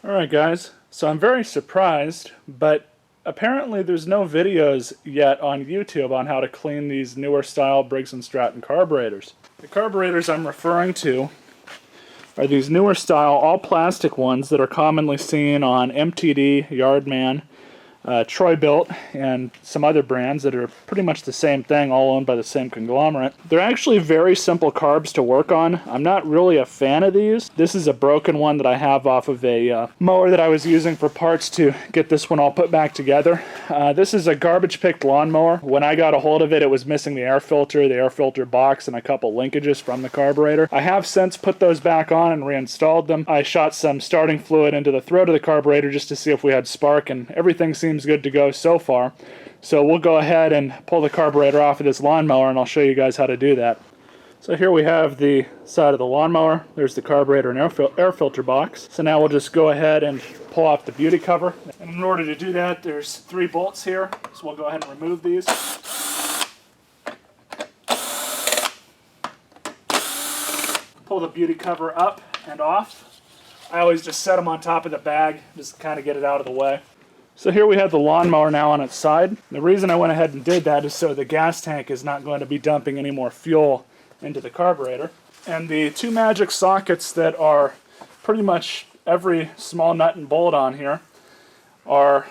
Alright guys, so I'm very surprised, but apparently there's no videos yet on YouTube on how to clean these newer style Briggs & Stratton carburetors. The carburetors I'm referring to are these newer style all plastic ones that are commonly seen on MTD, Yardman, TroyBilt, and some other brands that are pretty much the same thing, all owned by the same conglomerate. They're actually very simple carbs to work on. I'm not really a fan of these. This is a broken one that I have off of a mower that I was using for parts to get this one all put back together. This is a garbage picked lawnmower. When I got a hold of it, it was missing the air filter box, and a couple linkages from the carburetor. I have since put those back on and reinstalled them. I shot some starting fluid into the throat of the carburetor just to see if we had spark, and everything seems good to go so far. So we'll go ahead and pull the carburetor off of this lawnmower, and I'll show you guys how to do that. So here we have the side of the lawnmower. There's the carburetor and air filter box. So now we'll just go ahead and pull off the beauty cover. And in order to do that, there's 3 bolts here. So we'll go ahead and remove these. Pull the beauty cover up and off. I always just set them on top of the bag, just kind of get it out of the way. So here we have the lawnmower now on its side. The reason I went ahead and did that is so the gas tank is not going to be dumping any more fuel into the carburetor. And the 2 magic sockets that are pretty much every small nut and bolt on here are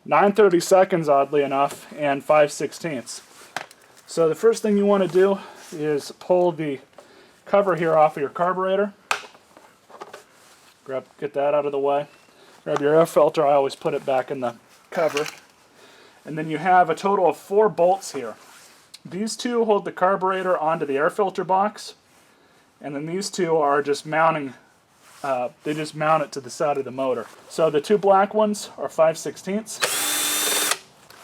9/32, oddly enough, and 5/16. So the first thing you want to do is pull the cover here off of your carburetor. Get that out of the way. Grab your air filter. I always put it back in the cover. And then you have a total of 4 bolts here. These 2 hold the carburetor onto the air filter box, and then these 2 are just mounting, they just mount it to the side of the motor. So the 2 black ones are 5/16,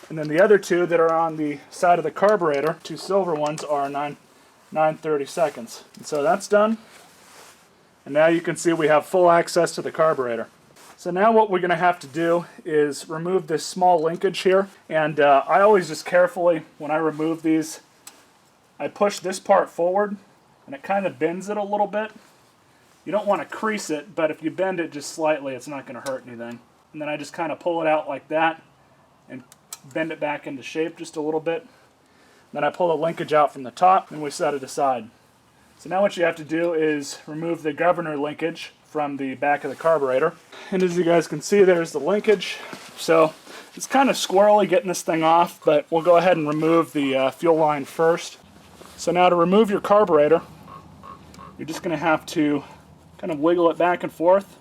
and then the other 2 that are on the side of the carburetor, 2 silver ones, are 9/32. And so that's done, and now you can see we have full access to the carburetor. So now what we're going to have to do is remove this small linkage here, and I always just carefully, when I remove these, I push this part forward, and it kind of bends it a little bit. You don't want to crease it, but if you bend it just slightly, it's not going to hurt anything. And then I just kind of pull it out like that, and bend it back into shape just a little bit. Then I pull the linkage out from the top, and we set it aside. So now what you have to do is remove the governor linkage from the back of the carburetor. And as you guys can see, there's the linkage. So it's kind of squirrely getting this thing off, but we'll go ahead and remove the fuel line first. So now to remove your carburetor, you're just going to have to kind of wiggle it back and forth,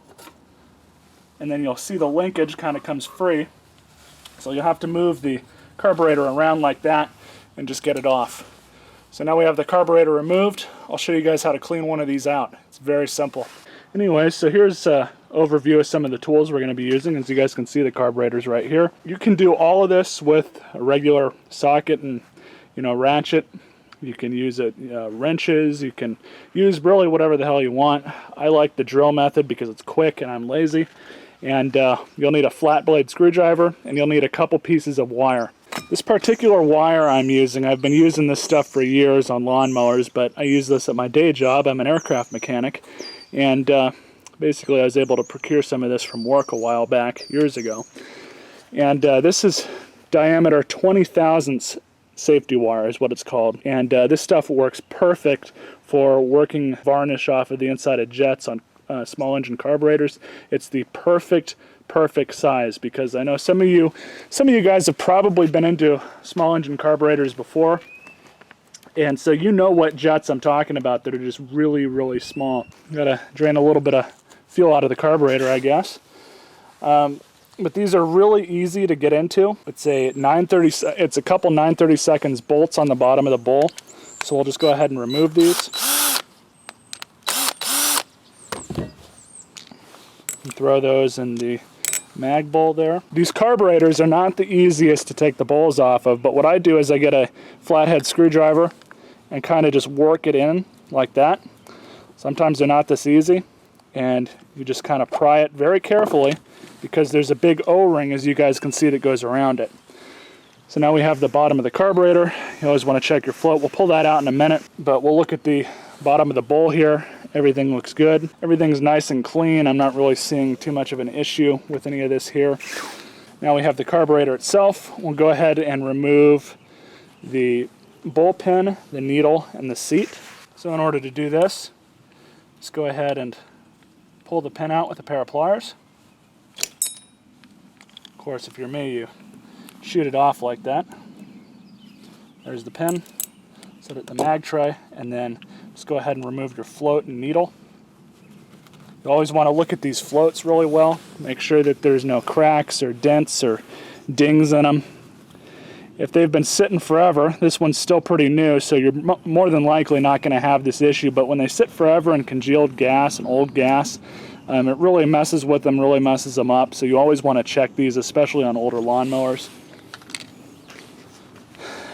and then you'll see the linkage kind of comes free. So you'll have to move the carburetor around like that and just get it off. So now we have the carburetor removed. I'll show you guys how to clean one of these out. It's very simple. Anyway, so here's an overview of some of the tools we're going to be using. As you guys can see, the carburetor's right here. You can do all of this with a regular socket and, ratchet. You can use it, wrenches. You can use really whatever the hell you want. I like the drill method because it's quick and I'm lazy. And you'll need a flat blade screwdriver, and you'll need a couple pieces of wire. This particular wire I'm using, I've been using this stuff for years on lawnmowers, but I use this at my day job. I'm an aircraft mechanic. And basically I was able to procure some of this from work a while back, years ago. And this is diameter 20 thousandths safety wire is what it's called. And this stuff works perfect for working varnish off of the inside of jets on small engine carburetors. It's the perfect size, because I know some of you guys have probably been into small engine carburetors before. And so you know what jets I'm talking about that are just really, really small. Gotta drain a little bit of fuel out of the carburetor, I guess. But these are really easy to get into. It's a couple 9/32 bolts on the bottom of the bowl. So we'll just go ahead and remove these. And throw those in the mag bowl there. These carburetors are not the easiest to take the bowls off of, but what I do is I get a flathead screwdriver and kind of just work it in like that. Sometimes they're not this easy, and you just kind of pry it very carefully, because there's a big O-ring, as you guys can see, that goes around it. So now we have the bottom of the carburetor. You always want to check your float. We'll pull that out in a minute, but we'll look at the bottom of the bowl here, Everything looks good. Everything's nice and clean. I'm not really seeing too much of an issue with any of this here. Now we have the carburetor itself. We'll go ahead and remove the bowl pin, the needle, and the seat. So in order to do this, just go ahead and pull the pin out with a pair of pliers. Of course, if you're me, you shoot it off like that. There's the pin. Set it in the mag tray, and then just go ahead and remove your float and needle. You always want to look at these floats really well. Make sure that there's no cracks or dents or dings in them. If they've been sitting forever, this one's still pretty new, so you're more than likely not going to have this issue, but when they sit forever in congealed gas and old gas, it really messes with them, really messes them up, so you always want to check these, especially on older lawnmowers.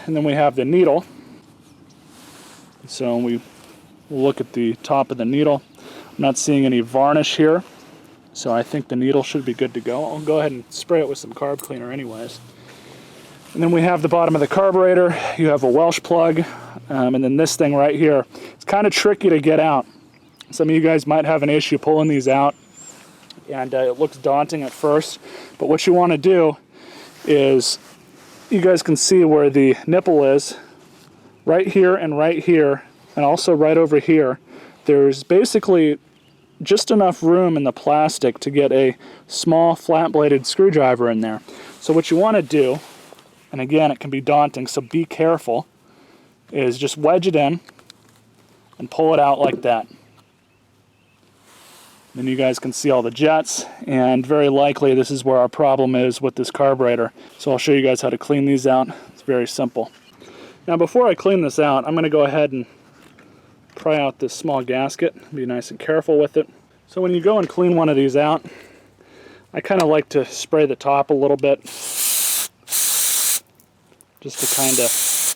And then we have the needle. So we look at the top of the needle. I'm not seeing any varnish here, so I think the needle should be good to go. I'll go ahead and spray it with some carb cleaner anyways. And then we have the bottom of the carburetor. You have a Welsh plug, and then this thing right here. It's kind of tricky to get out. Some of you guys might have an issue pulling these out, and it looks daunting at first, but what you want to do is, you guys can see where the nipple is, right here, and also right over here. There's basically just enough room in the plastic to get a small flat-bladed screwdriver in there. So what you want to do, and again it can be daunting, so be careful, is just wedge it in and pull it out like that. Then you guys can see all the jets, and very likely this is where our problem is with this carburetor. So I'll show you guys how to clean these out. It's very simple. Now before I clean this out, I'm going to go ahead and pry out this small gasket. Be nice and careful with it. So when you go and clean one of these out, I kind of like to spray the top a little bit, just to kind of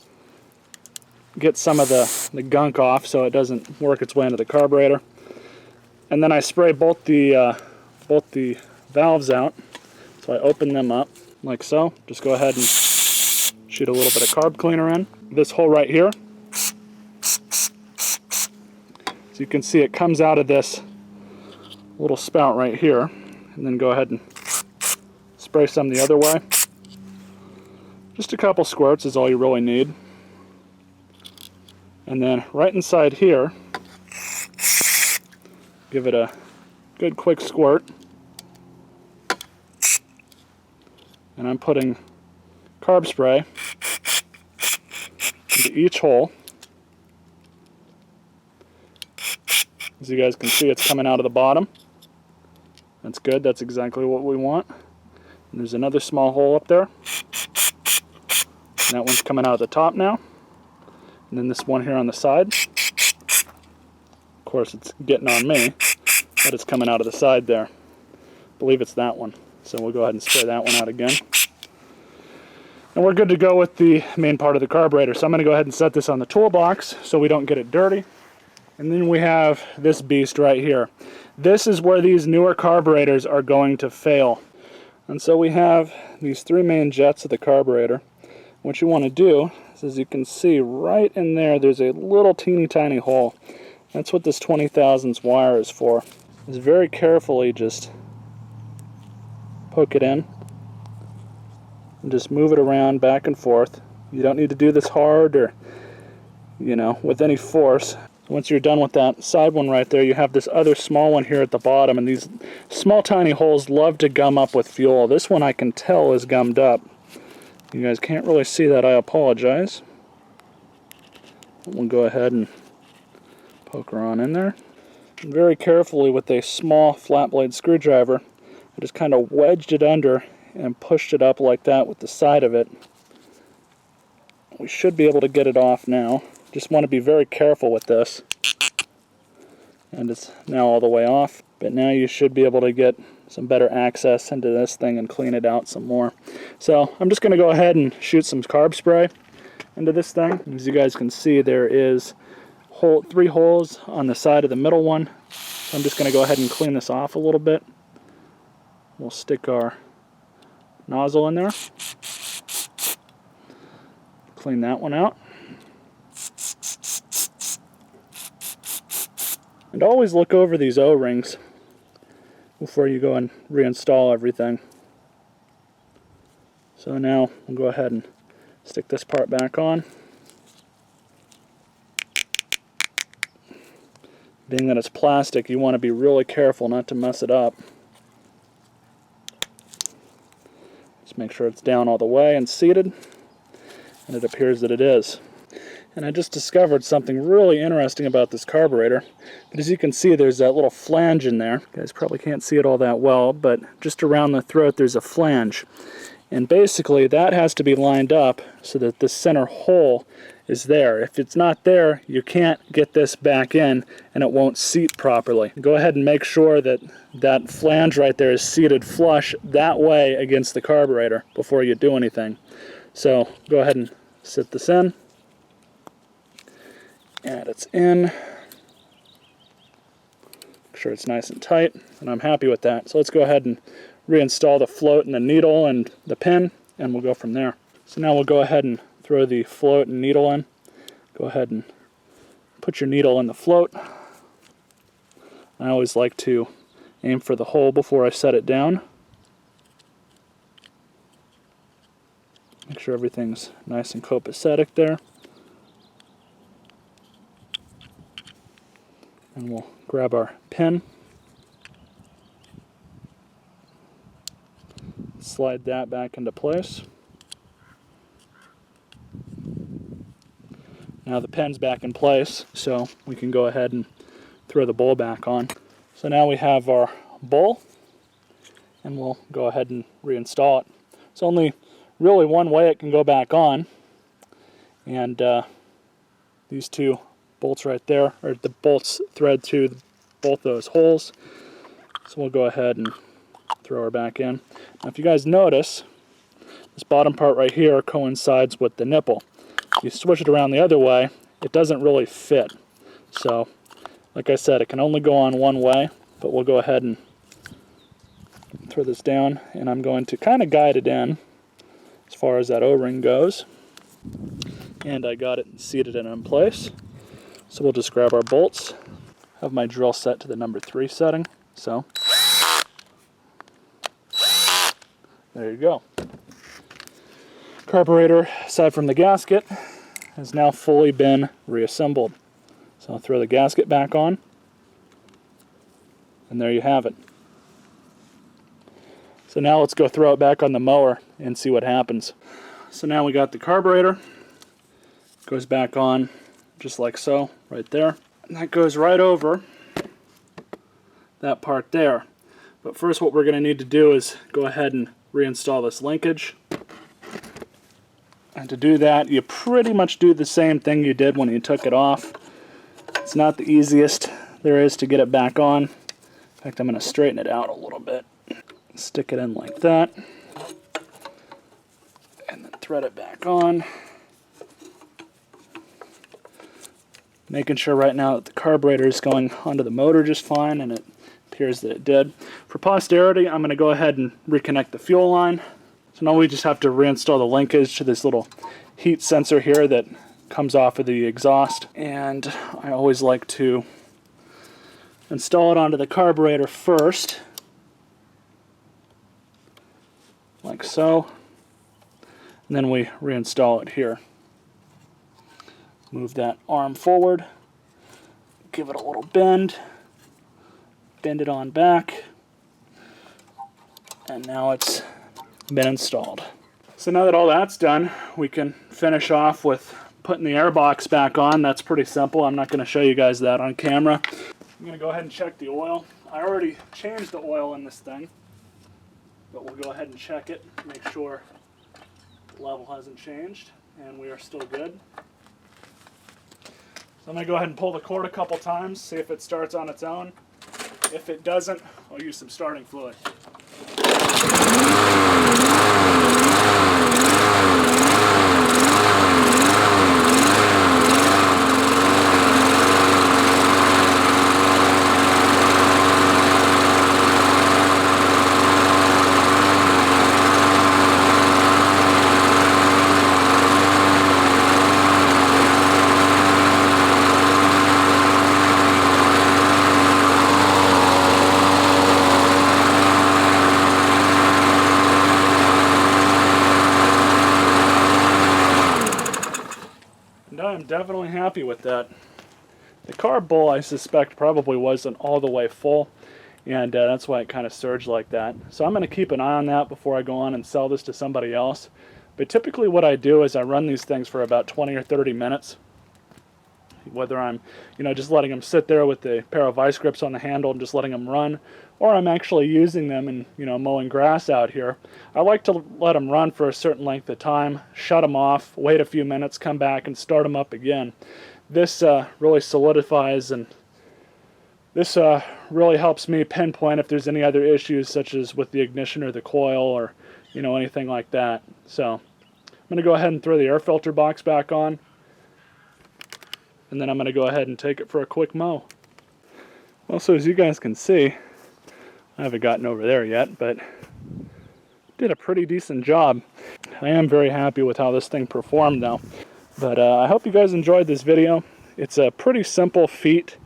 get some of the gunk off so it doesn't work its way into the carburetor. And then I spray both the valves out. So I open them up like so. Just go ahead and shoot a little bit of carb cleaner in. This hole right here. So you can see it comes out of this little spout right here. And then go ahead and spray some the other way. Just a couple squirts is all you really need. And then right inside here, give it a good quick squirt. And I'm putting carb spray into each hole. As you guys can see, it's coming out of the bottom. That's good, that's exactly what we want. And there's another small hole up there. And that one's coming out of the top now. And then this one here on the side. Of course, it's getting on me, but it's coming out of the side there. I believe it's that one. So we'll go ahead and spray that one out again. And we're good to go with the main part of the carburetor. So I'm going to go ahead and set this on the toolbox so we don't get it dirty. And then we have this beast right here. This is where these newer carburetors are going to fail. And so we have these three main jets of the carburetor. What you want to do is, as you can see right in there, there's a little teeny tiny hole. That's what this 20 thousandths wire is for. Just very carefully just poke it in and just move it around back and forth. You don't need to do this hard or, with any force. Once you're done with that side one right there, you have this other small one here at the bottom, and these small tiny holes love to gum up with fuel. This one I can tell is gummed up. You guys can't really see that, I apologize. We'll go ahead and poke her on in there. And very carefully with a small flat blade screwdriver, I just kind of wedged it under and pushed it up like that with the side of it. We should be able to get it off now. Just want to be very careful with this. And it's now all the way off, but now you should be able to get some better access into this thing and clean it out some more. So I'm just going to go ahead and shoot some carb spray into this thing. As you guys can see, there is 3 holes on the side of the middle one. So I'm just going to go ahead and clean this off a little bit. We'll stick our nozzle in there. Clean that one out. And always look over these O-rings before you go and reinstall everything. So now we'll go ahead and stick this part back on. Being that it's plastic, you want to be really careful not to mess it up. Just make sure it's down all the way and seated, and it appears that it is. And I just discovered something really interesting about this carburetor. But as you can see, there's that little flange in there. You guys probably can't see it all that well, but just around the throat there's a flange. And basically that has to be lined up so that the center hole is there. If it's not there, you can't get this back in and it won't seat properly. Go ahead and make sure that that flange right there is seated flush that way against the carburetor before you do anything. So go ahead and sit this in. And it's in. Make sure it's nice and tight, and I'm happy with that. So let's go ahead and reinstall the float and the needle and the pin, and we'll go from there. So now we'll go ahead and throw the float and needle in. Go ahead and put your needle in the float. I always like to aim for the hole before I set it down. Make sure everything's nice and copacetic there. And we'll grab our pin, slide that back into place. Now the pin's back in place, so we can go ahead and throw the bowl back on. So now we have our bowl, and we'll go ahead and reinstall it. It's only really one way it can go back on, and these two bolts right there, or the bolts thread through both those holes. So we'll go ahead and throw her back in. Now if you guys notice, this bottom part right here coincides with the nipple. If you switch it around the other way, it doesn't really fit. So like I said, it can only go on one way, but we'll go ahead and throw this down, and I'm going to kind of guide it in as far as that O-ring goes. And I got it seated in place. So we'll just grab our bolts. Have my drill set to the number 3 setting. So there you go. Carburetor, aside from the gasket, has now fully been reassembled. So I'll throw the gasket back on, and there you have it. So now let's go throw it back on the mower and see what happens. So now we got the carburetor. Goes back on just like so, right there. And that goes right over that part there. But first what we're going to need to do is go ahead and reinstall this linkage. And to do that, you pretty much do the same thing you did when you took it off. It's not the easiest there is to get it back on. In fact, I'm going to straighten it out a little bit. Stick it in like that. And then thread it back on. Making sure right now that the carburetor is going onto the motor just fine, and it appears that it did. For posterity, I'm going to go ahead and reconnect the fuel line. So now we just have to reinstall the linkage to this little heat sensor here that comes off of the exhaust. And I always like to install it onto the carburetor first, like so. And then we reinstall it here. Move that arm forward, give it a little bend it on back, and now it's been installed. So now that all that's done, we can finish off with putting the airbox back on. That's pretty simple. I'm not going to show you guys that on camera. I'm going to go ahead and check the oil. I already changed the oil in this thing, but we'll go ahead and check it, make sure the level hasn't changed, and we are still good. So I'm going to go ahead and pull the cord a couple times, see if it starts on its own. If it doesn't, I'll use some starting fluid. definitely happy with that. The carb bowl, I suspect, probably wasn't all the way full, and that's why it kind of surged like that. So I'm going to keep an eye on that before I go on and sell this to somebody else. But typically what I do is I run these things for about 20 or 30 minutes. Whether I'm, just letting them sit there with the pair of vice grips on the handle and just letting them run, or I'm actually using them and, mowing grass out here. I like to let them run for a certain length of time, shut them off, wait a few minutes, come back and start them up again. This really solidifies, and this really helps me pinpoint if there's any other issues, such as with the ignition or the coil or, anything like that. So I'm going to go ahead and throw the air filter box back on. And then I'm going to go ahead and take it for a quick mow. Well, so as you guys can see, I haven't gotten over there yet, but did a pretty decent job. I am very happy with how this thing performed now. But I hope you guys enjoyed this video. It's a pretty simple feat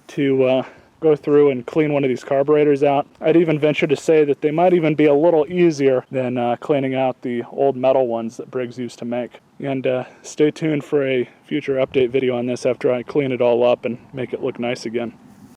to go through and clean one of these carburetors out. I'd even venture to say that they might even be a little easier than cleaning out the old metal ones that Briggs used to make. And stay tuned for a future update video on this after I clean it all up and make it look nice again.